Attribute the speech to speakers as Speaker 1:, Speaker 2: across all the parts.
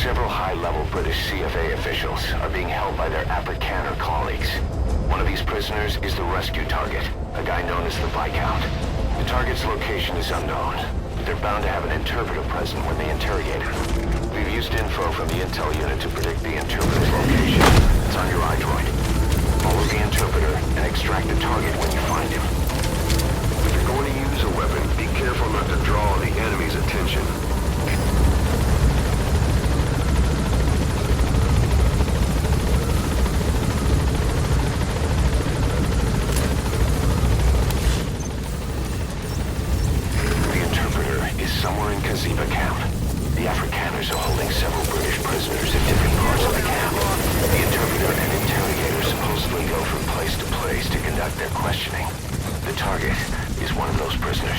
Speaker 1: Several high-level British CFA officials are being held by their Afrikaner colleagues. One of these prisoners is the rescue target, a guy known as the Viscount. The target's location is unknown, but they're bound to have an interpreter present when they interrogate him. We've used info from the intel unit to predict the interpreter's location. It's on your iDroid. Follow the interpreter and extract the target when you find him.
Speaker 2: If you're going to use a weapon, be careful not to draw the enemy's attention.
Speaker 1: Somewhere in Kiziba Camp. The Afrikaners are holding several British prisoners in different parts of the camp. The interpreter and interrogator supposedly go from place to place to conduct their questioning. The target is one of those prisoners.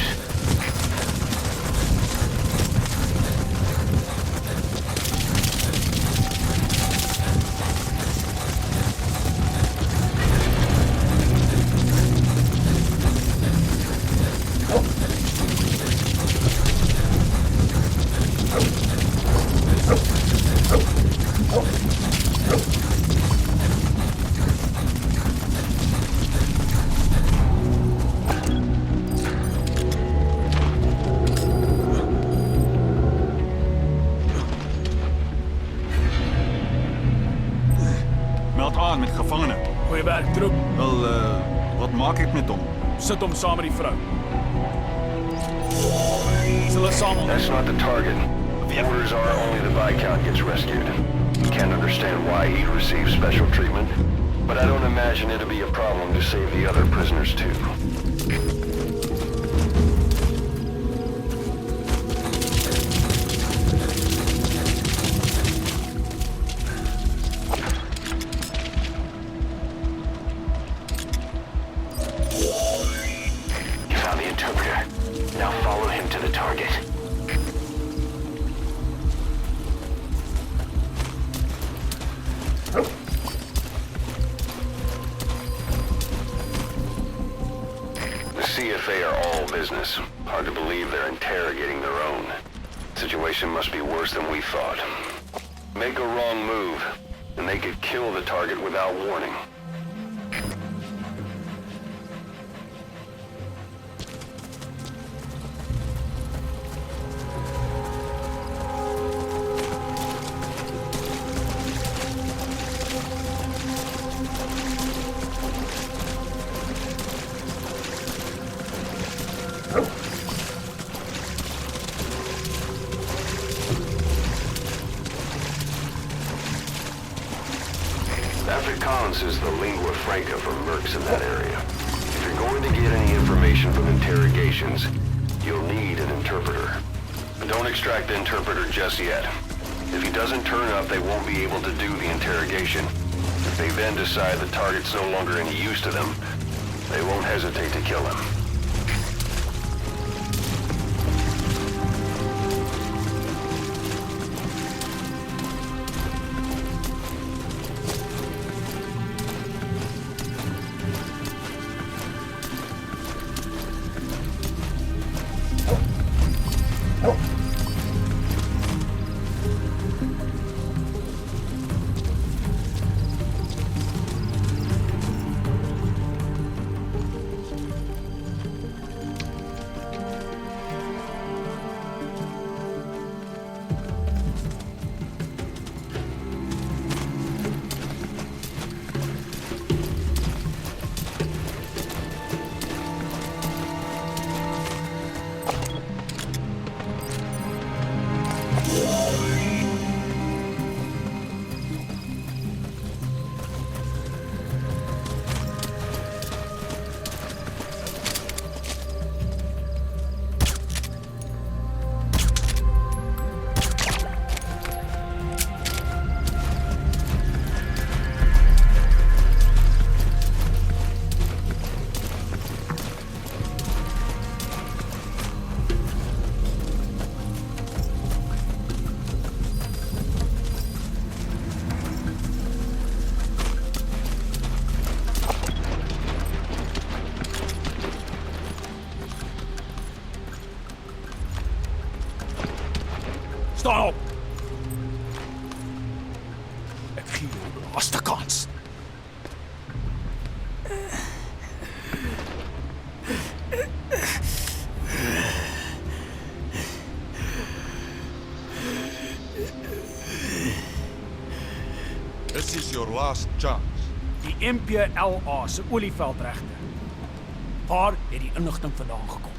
Speaker 3: Meld aan met gevangenen.
Speaker 4: Goeie werk, troep.
Speaker 3: Wel, wat maak ik met hom?
Speaker 4: Sit hom saam met die vrou. Is hulle saam?
Speaker 2: That's not the target. The orders are only the Viscount gets rescued. Can't understand why he receives special treatment, but I don't imagine it'll be a problem to save the other prisoners too.
Speaker 1: Now follow him to the target.
Speaker 2: The CFA are all business. Hard to believe they're interrogating their own. Situation must be worse than we thought. Make a wrong move, and they could kill the target without warning. Afrikaans is the lingua franca for mercs in that area. If you're going to get any information from interrogations, you'll need an interpreter. But don't extract the interpreter just yet. If he doesn't turn up, they won't be able to do the interrogation. If they then decide the target's no longer any use to them, they won't hesitate to kill him.
Speaker 4: Staan op! laaste kans.
Speaker 5: This is your last chance.
Speaker 4: Die MPLA se olieveldregte. Waar het die inligting vandaan gekom?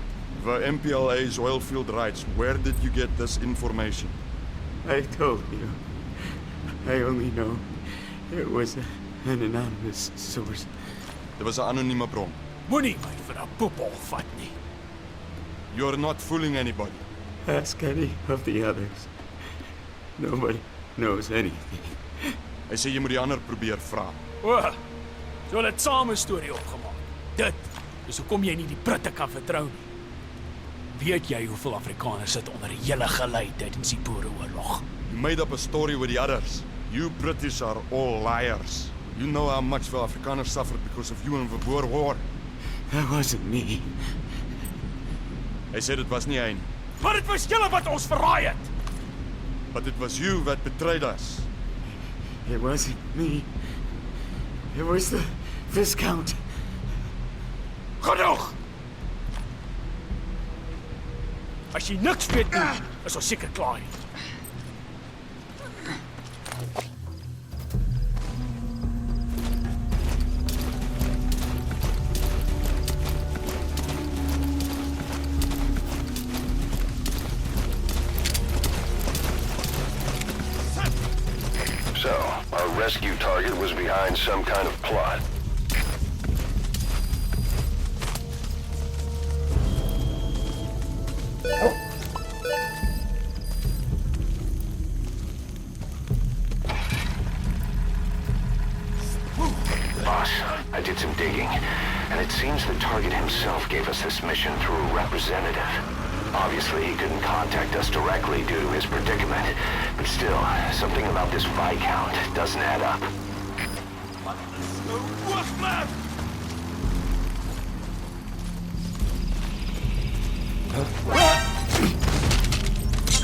Speaker 5: The MPLA's oilfield rights. Where did you get this information?
Speaker 6: I told you. I only know it was an anonymous source.
Speaker 5: Dit was 'n anonieme bron.
Speaker 4: Moenie my vir 'n poepel vat nie.
Speaker 5: You're not fooling anybody.
Speaker 6: Ask any of the others. Nobody knows anything.
Speaker 5: Hy sê jy moet die ander probeer vra.
Speaker 4: O, so hulle het saam 'n storie opgemaak. Dit is hoekom jy nie die Britte kan vertrou nie. Weet jy hoeveel Afrikaners sit onder die hele gelei tydens die Boereoorlog?
Speaker 5: You made up a story with the others. You British are all liars. You know how much the Afrikaners suffered because of you in the Boer War.
Speaker 6: That wasn't me.
Speaker 5: Hy sê dit was nie hy nie.
Speaker 4: Maar dit was julle wat ons verraai het.
Speaker 5: But it was you that betrayed us.
Speaker 6: It wasn't me. It was the Viscount.
Speaker 4: Genoeg! As jy niks weet nie, is ons seker klaar nie.
Speaker 2: So, our rescue target was behind some kind of plot.
Speaker 1: Boss, I did some digging, and it seems the target himself gave us this mission through a representative. Obviously, he couldn't contact us directly due to his predicament, but still, something about this Viscount doesn't add up.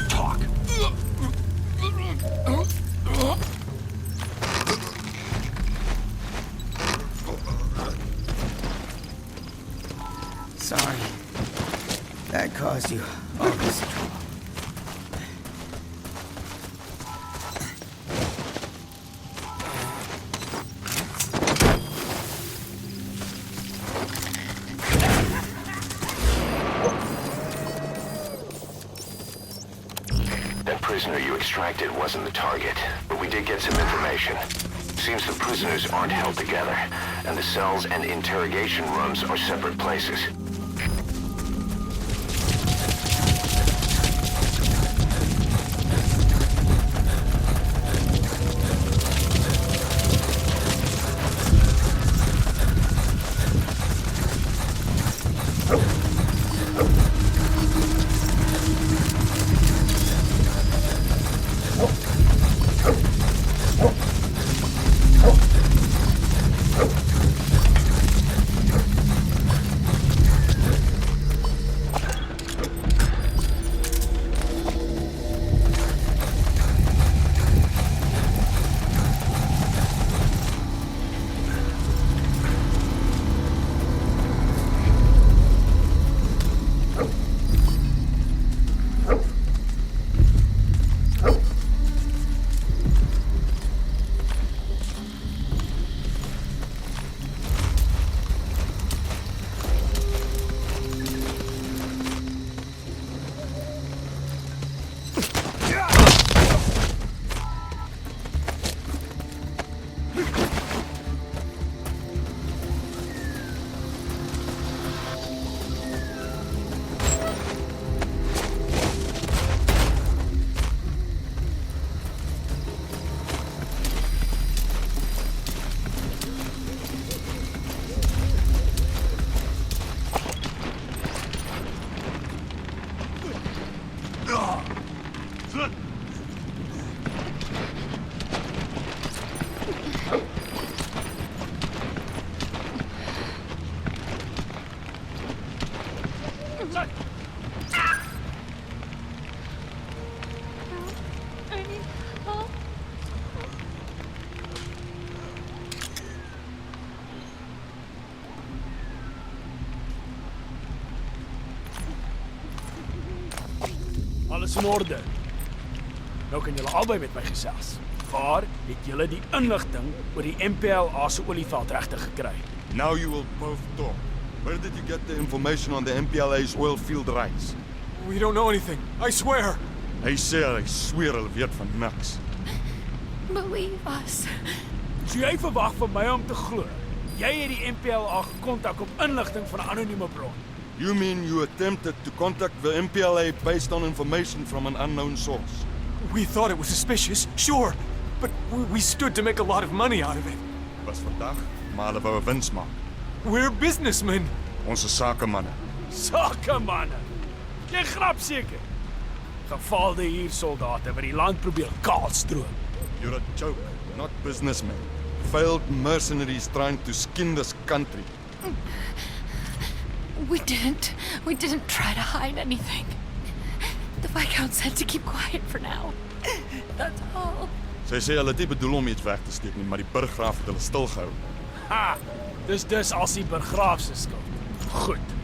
Speaker 4: Talk.
Speaker 6: Sorry. That caused you all this trouble.
Speaker 1: That prisoner you extracted wasn't the target, but we did get some information. Seems the prisoners aren't held together, and the cells and interrogation rooms are separate places.
Speaker 4: Alles in orde. Nou kan julle albei met my gesels. Waar het julle die inligting oor die MPLA se olieveld regtig gekry?
Speaker 5: Now you will both talk. Where did you get the information on the MPLA's oil field rights?
Speaker 7: We don't know anything. I swear.
Speaker 5: Hy sê hy sweer hulle weet van niks.
Speaker 8: Believe us.
Speaker 4: So jy verwag van my om te glo. Jy het die MPLA gekontak op inligting van 'n anonieme bron.
Speaker 5: You mean you attempted to contact the MPLA based on information from an unknown source?
Speaker 7: We thought it was suspicious, sure. But we stood to make a lot of money out of it.
Speaker 5: Was vandag, maar hulle wou 'n wins maak.
Speaker 7: We're businessmen.
Speaker 5: Ons is sakemanne.
Speaker 4: Sakemanne. Jy grap seker. Gefaalde huursoldate wat die land probeer kaalstroom.
Speaker 5: You're a joke, not businessmen. Failed mercenaries trying to skin this country.
Speaker 8: We didn't try to hide anything. The Viscount said to keep quiet for now. That's all.
Speaker 5: Sy sê hulle het nie bedoel om iets weg te steek nie, maar die burggraaf het hulle stilgehou.
Speaker 4: Ha! Dis as die burggraaf se skuld. Goed.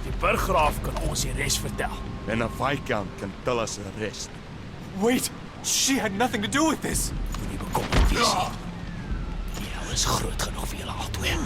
Speaker 4: Die burggraaf kan ons die res vertel.
Speaker 5: En 'n Viscount kan tell us the rest.
Speaker 7: Wait, she had nothing to do with this.
Speaker 4: Moenie bekommerd wees nie. Die hel is groot genoeg vir julle albei.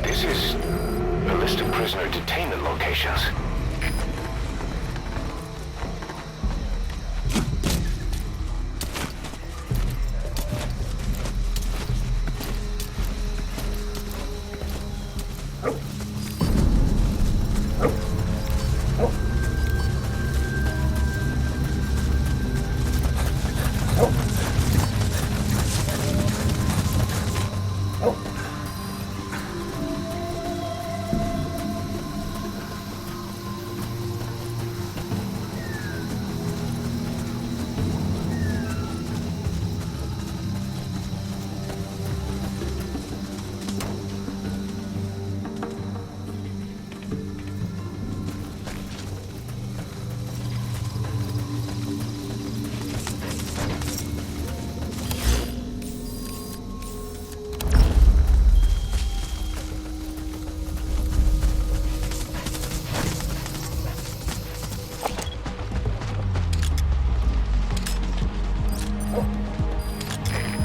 Speaker 1: This is a list of prisoner detainment locations.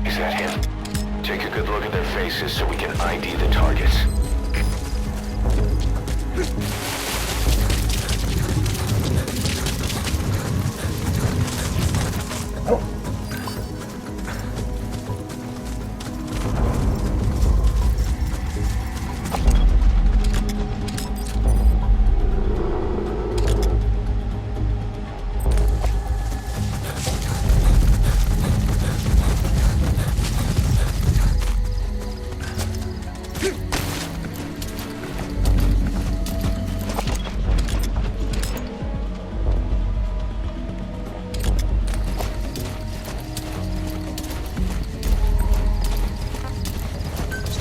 Speaker 1: Is that him? Take a good look at their faces so we can ID the targets.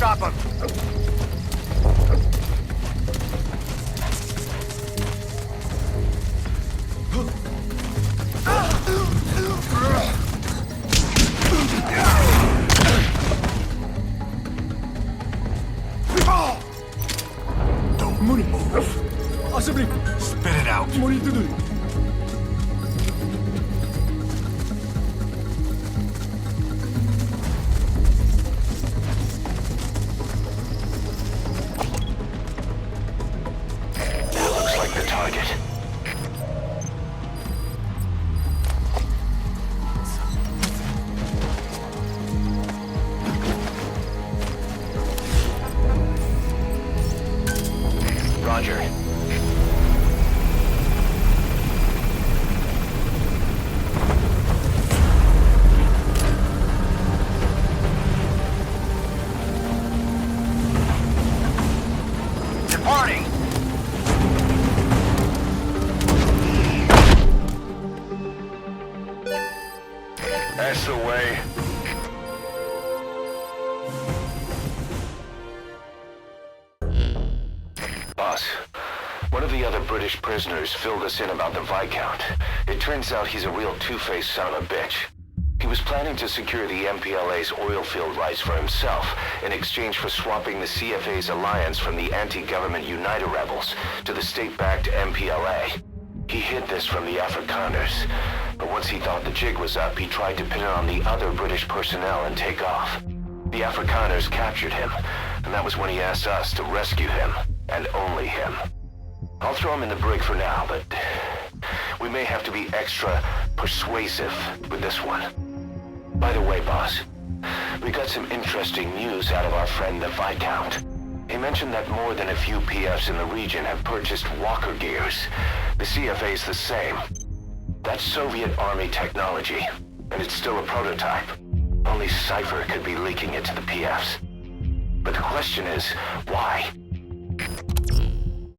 Speaker 7: stop him.
Speaker 4: Moenie. Asseblief,
Speaker 7: Spit it out.
Speaker 4: moenie te doen.
Speaker 1: That looks like the target. Roger.
Speaker 7: Departing.
Speaker 2: That's the way.
Speaker 1: Boss, one of the other British prisoners filled us in about the Viscount. It turns out he's a real two-faced son of a bitch. He was planning to secure the MPLA's oil field rights for himself in exchange for swapping the CFA's alliance from the anti-government United rebels to the state-backed MPLA. He hid this from the Afrikaners, but once he thought the jig was up, he tried to pin it on the other British personnel and take off. The Afrikaners captured him, and that was when he asked us to rescue him, and only him. I'll throw him in the brig for now, but we may have to be extra persuasive with this one. By the way, boss, we got some interesting news out of our friend the Viscount. He mentioned that more than a few PFs in the region have purchased walker gears. The CFA's the same. That's Soviet Army technology, and it's still a prototype. Only Cypher could be leaking it to the PFs. But the question is, why?